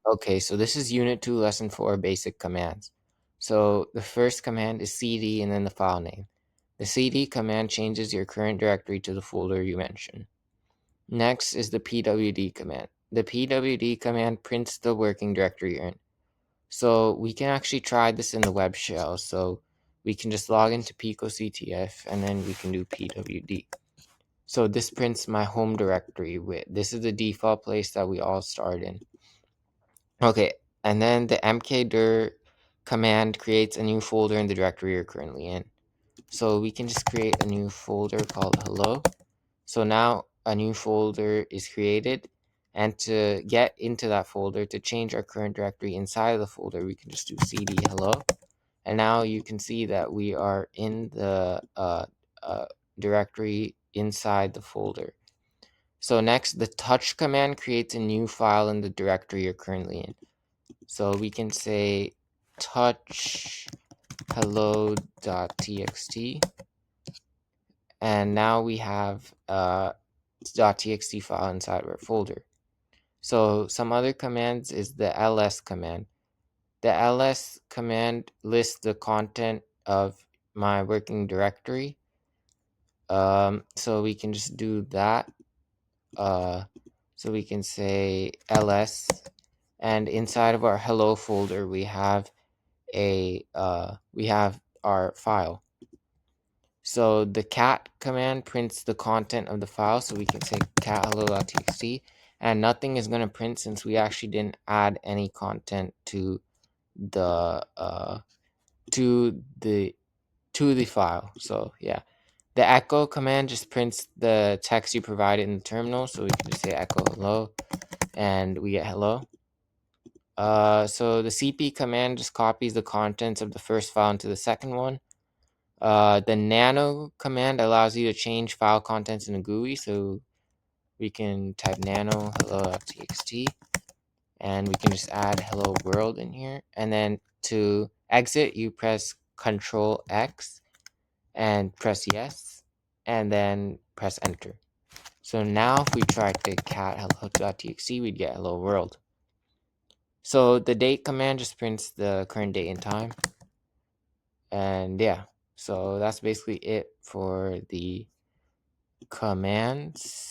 Okay, so this is Unit 2, Lesson 4, Basic Commands. So the first command is cd and then the file name. The cd command changes your current directory to the folder you mentioned. Next is the pwd command. The pwd command prints the working directory you're in. So we can actually try this in the web shell. So we can just log into picoctf and then we can do pwd. So this prints my home directory. This is the default place that we all start in. Okay, and then the mkdir command creates a new folder in the directory you're currently in. So we can just create a new folder called hello. So now a new folder is created, and to get into that folder, to change our current directory inside of the folder, we can just do cd hello. And now you can see that we are in the directory inside the folder. So next, the touch command creates a new file in the directory you're currently in. So we can say touch hello.txt, and now we have a .txt file inside of our folder. So some other commands is the ls command. The ls command lists the content of my working directory. So we can just do that. So we can say ls, and inside of our hello folder we have our file. So the cat command prints the content of the file, so we can say cat hello.txt, and nothing is going to print since we actually didn't add any content to the file. So yeah, the echo command just prints the text you provided in the terminal, so we can just say echo hello and we get hello. So the cp command just copies the contents of the first file into the second one. The nano command allows you to change file contents in a GUI, so we can type nano hello.txt, and we can just add hello world in here. And then to exit, you press Control X and press yes, and then press enter. So now if we try to cat hello.txt, we'd get hello world. So the date command just prints the current date and time. And yeah, so that's basically it for the commands.